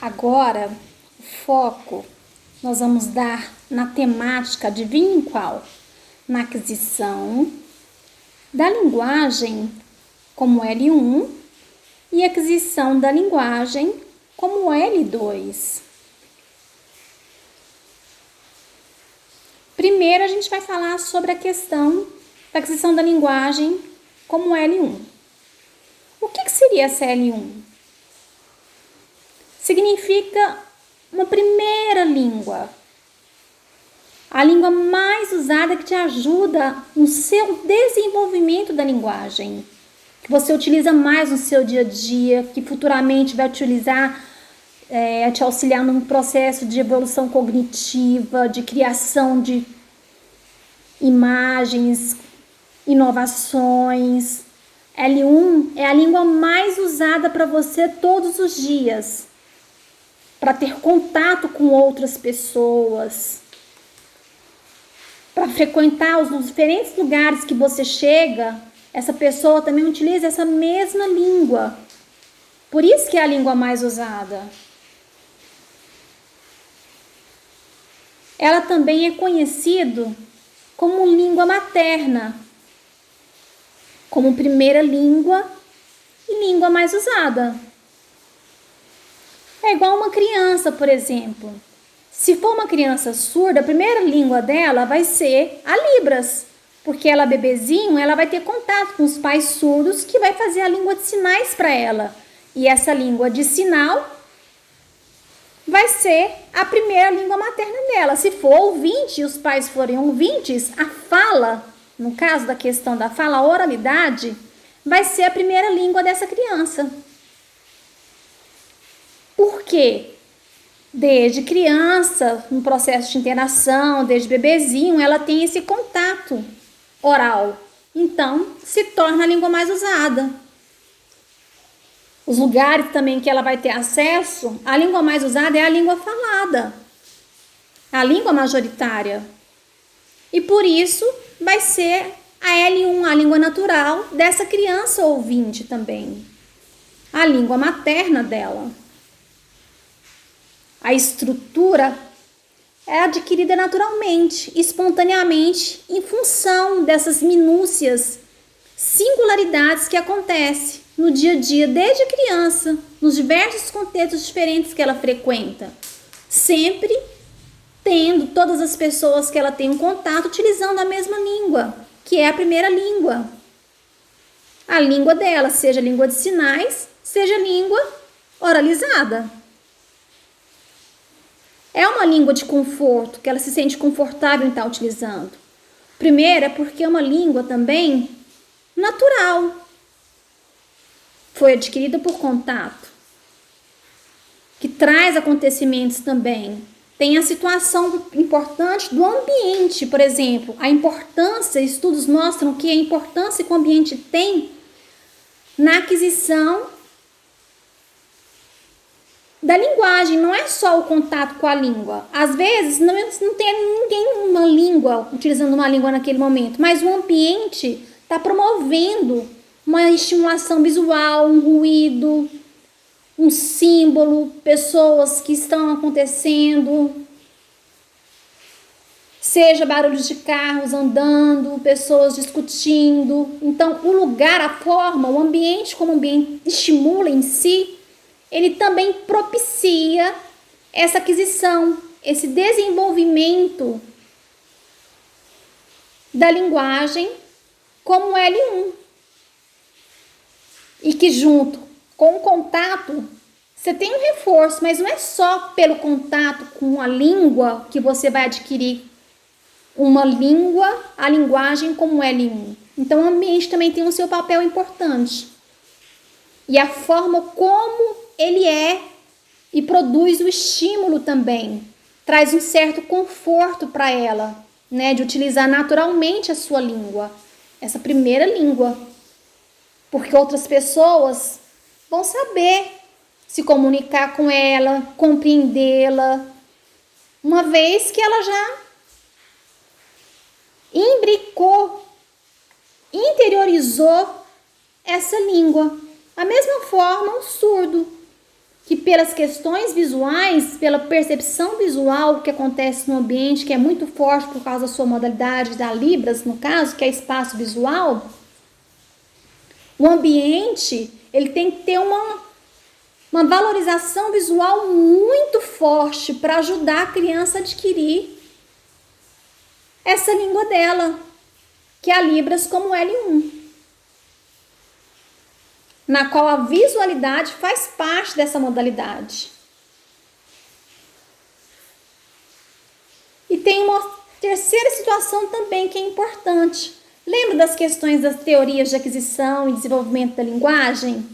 Agora, o foco nós vamos dar na temática, adivinha em qual? Na aquisição da linguagem como L1 e aquisição da linguagem como L2. Primeiro, a gente vai falar sobre a questão da aquisição da linguagem como L1. O que seria essa L1? Significa uma primeira língua, a língua mais usada que te ajuda no seu desenvolvimento da linguagem, que você utiliza mais no seu dia a dia, que futuramente vai utilizar, te auxiliar num processo de evolução cognitiva, de criação de imagens, inovações. L1 é a língua mais usada para você todos os dias, para ter contato com outras pessoas, para frequentar os diferentes lugares que você chega, essa pessoa também utiliza essa mesma língua. Por isso que é a língua mais usada. Ela também é conhecida como língua materna, como primeira língua e língua mais usada. É igual uma criança, por exemplo. Se for uma criança surda, a primeira língua dela vai ser a Libras, porque ela, bebezinho, ela vai ter contato com os pais surdos que vai fazer a língua de sinais para ela. E essa língua de sinal vai ser a primeira língua materna dela. Se for ouvinte e os pais forem ouvintes, a fala, no caso da questão da fala, a oralidade, vai ser a primeira língua dessa criança. Por quê? Desde criança, no processo de interação, desde bebezinho, ela tem esse contato oral. Então, se torna a língua mais usada. Os lugares também que ela vai ter acesso, a língua mais usada é a língua falada, a língua majoritária. E por isso vai ser a L1, a língua natural dessa criança ouvinte também, a língua materna dela. A estrutura é adquirida naturalmente, espontaneamente, em função dessas minúcias, singularidades que acontecem no dia a dia, desde criança, nos diversos contextos diferentes que ela frequenta, sempre tendo todas as pessoas que ela tem um contato utilizando a mesma língua, que é a primeira língua. A língua dela, seja língua de sinais, seja língua oralizada. É uma língua de conforto, que ela se sente confortável em estar utilizando. Primeiro, é porque é uma língua também natural. Foi adquirida por contato, que traz acontecimentos também. Tem a situação importante do ambiente, por exemplo. A importância, estudos mostram que a importância que o ambiente tem na aquisição da linguagem, não é só o contato com a língua. Às vezes não tem ninguém uma língua, utilizando uma língua naquele momento, mas o ambiente está promovendo uma estimulação visual, um ruído, um símbolo, pessoas que estão acontecendo, seja barulhos de carros andando, pessoas discutindo. Então, o lugar, a forma, o ambiente, como o ambiente estimula em si, ele também propicia essa aquisição, esse desenvolvimento da linguagem como L1. E que junto com o contato, você tem um reforço, mas não é só pelo contato com a língua que você vai adquirir uma língua, a linguagem como L1. Então, o ambiente também tem o seu papel importante. E a forma como ele é e produz o estímulo também, traz um certo conforto para ela, né, de utilizar naturalmente a sua língua, essa primeira língua, porque outras pessoas vão saber se comunicar com ela, compreendê-la, uma vez que ela já imbricou, interiorizou essa língua. A mesma forma, o surdo. que pelas questões visuais, pela percepção visual que acontece no ambiente, que é muito forte por causa da sua modalidade da Libras, no caso, que é espaço visual, o ambiente, ele tem que ter uma valorização visual muito forte para ajudar a criança a adquirir essa língua dela, que é a Libras como L1, na qual a visualidade faz parte dessa modalidade. E tem uma terceira situação também que é importante. Lembra das questões das teorias de aquisição e desenvolvimento da linguagem?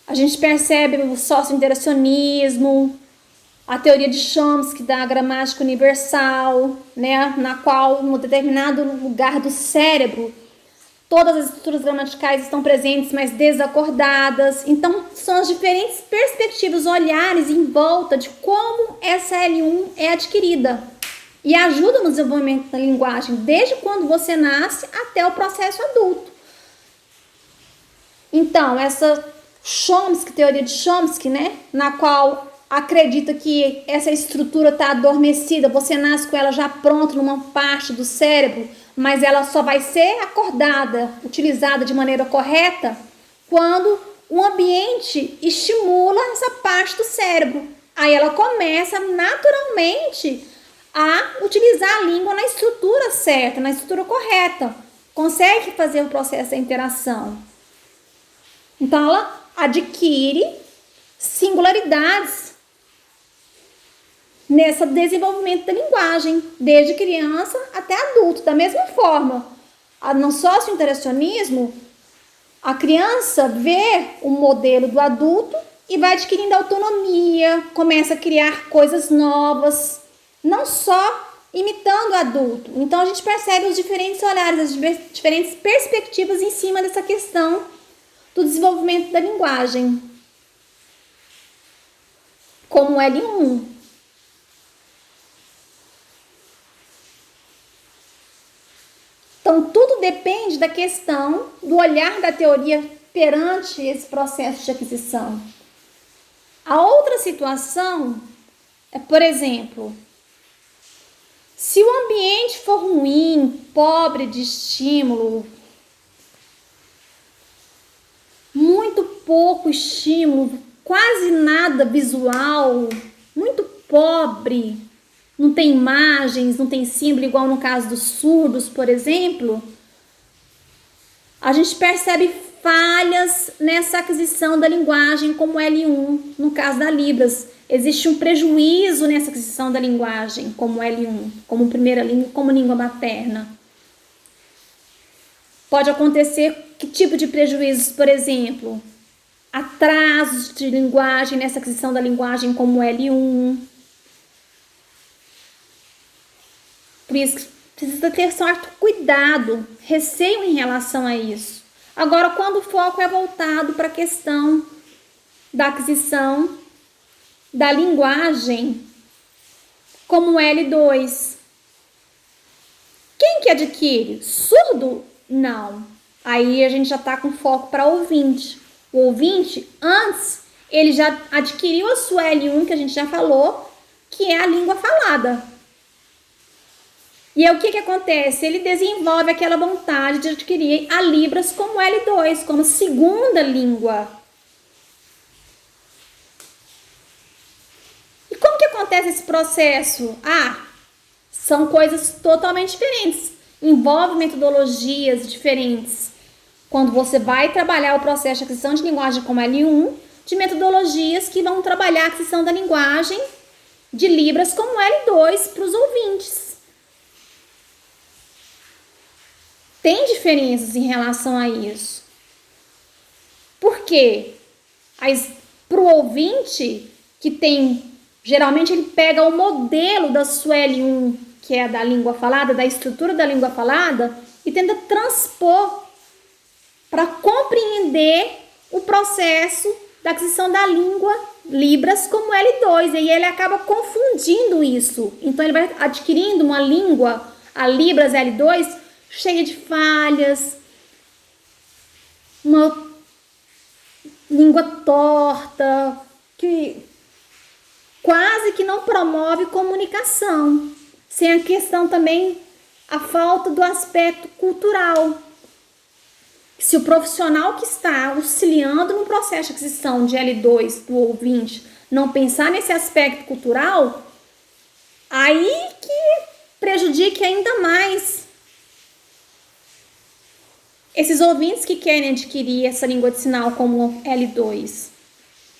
A gente percebe o socio-interacionismo, a teoria de Chomsky da gramática universal, né, na qual, em um determinado lugar do cérebro, todas as estruturas gramaticais estão presentes, mas desacordadas. Então, são as diferentes perspectivas, olhares em volta de como essa L1 é adquirida. E ajuda no desenvolvimento da linguagem, desde quando você nasce até o processo adulto. Então, essa Chomsky, teoria de Chomsky, né, na qual acredita que essa estrutura está adormecida, você nasce com ela já pronta numa parte do cérebro, mas ela só vai ser acordada, utilizada de maneira correta, quando o ambiente estimula essa parte do cérebro. Aí ela começa naturalmente a utilizar a língua na estrutura certa, na estrutura correta. Consegue fazer o processo da interação. Então ela adquire singularidades nesse desenvolvimento da linguagem, desde criança até adulto. Da mesma forma, no socio-interacionismo, a criança vê o modelo do adulto e vai adquirindo autonomia, começa a criar coisas novas, não só imitando o adulto. Então a gente percebe os diferentes olhares, as diferentes perspectivas em cima dessa questão do desenvolvimento da linguagem. Como L1. Então, tudo depende da questão do olhar da teoria perante esse processo de aquisição. A outra situação é, por exemplo, se o ambiente for ruim, pobre de estímulo, muito pouco estímulo, quase nada visual, muito pobre, não tem imagens, não tem símbolo, igual no caso dos surdos, por exemplo, a gente percebe falhas nessa aquisição da linguagem como L1, no caso da Libras. Existe um prejuízo nessa aquisição da linguagem como L1, como primeira língua, como língua materna. Pode acontecer que tipo de prejuízos, por exemplo? Atrasos de linguagem nessa aquisição da linguagem como L1. Por isso precisa ter certo cuidado, receio em relação a isso. Agora, quando o foco é voltado para a questão da aquisição da linguagem como L2, quem que adquire? Surdo? Não. Aí a gente já está com foco para ouvinte. O ouvinte, antes, ele já adquiriu a sua L1, que a gente já falou, que é a língua falada. E aí o que acontece? Ele desenvolve aquela vontade de adquirir a Libras como L2, como segunda língua. E como que acontece esse processo? São coisas totalmente diferentes. Envolve metodologias diferentes. Quando você vai trabalhar o processo de aquisição de linguagem como L1, de metodologias que vão trabalhar a aquisição da linguagem de Libras como L2 para os ouvintes. Tem diferenças em relação a isso. Por quê? Para o ouvinte, que tem, geralmente ele pega o modelo da sua L1, que é da língua falada, da estrutura da língua falada, e tenta transpor para compreender o processo da aquisição da língua Libras como L2. E aí ele acaba confundindo isso. Então ele vai adquirindo uma língua, a Libras L2, cheia de falhas, uma língua torta, que quase que não promove comunicação. Sem a questão também, a falta do aspecto cultural. Se o profissional que está auxiliando no processo de aquisição de L2 do ouvinte não pensar nesse aspecto cultural, aí que prejudique ainda mais esses ouvintes que querem adquirir essa língua de sinal como L2.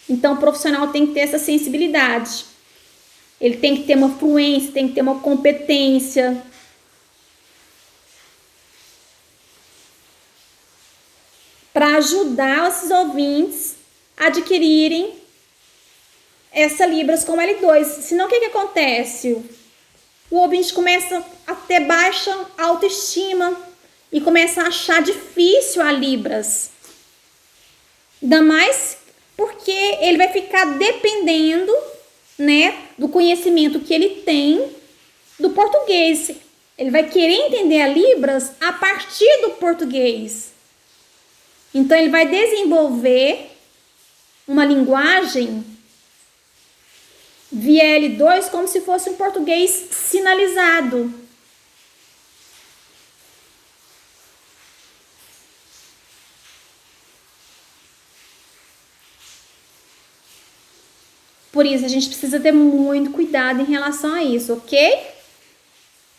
Então, o profissional tem que ter essa sensibilidade. Ele tem que ter uma fluência, tem que ter uma competência. Para ajudar esses ouvintes a adquirirem essa Libras como L2. Senão, o que acontece? O ouvinte começa a ter baixa autoestima e começa a achar difícil a Libras. Ainda mais porque ele vai ficar dependendo, né, do conhecimento que ele tem do português. Ele vai querer entender a Libras a partir do português. Então, ele vai desenvolver uma linguagem via L2 como se fosse um português sinalizado. Por isso, a gente precisa ter muito cuidado em relação a isso, ok?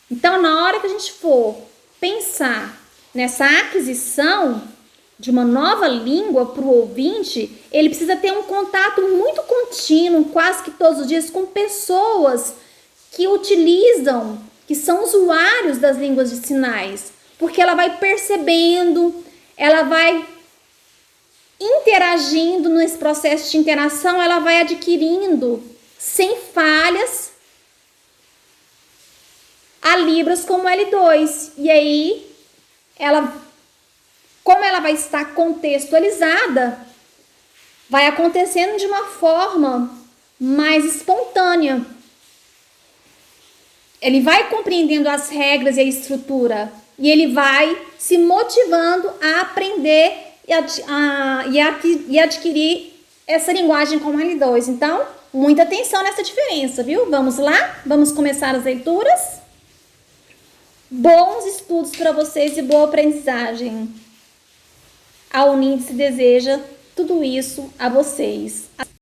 Então, na hora que a gente for pensar nessa aquisição de uma nova língua para o ouvinte, ele precisa ter um contato muito contínuo, quase que todos os dias, com pessoas que utilizam, que são usuários das línguas de sinais, porque ela vai percebendo, ela vai interagindo nesse processo de interação, ela vai adquirindo, sem falhas, a Libras como L2. E aí, como ela vai estar contextualizada, vai acontecendo de uma forma mais espontânea. Ele vai compreendendo as regras e a estrutura, e ele vai se motivando a aprender e adquirir essa linguagem como L2. Então, muita atenção nessa diferença, viu? Vamos lá? Vamos começar as leituras? Bons estudos para vocês e boa aprendizagem. A Unindice deseja tudo isso a vocês.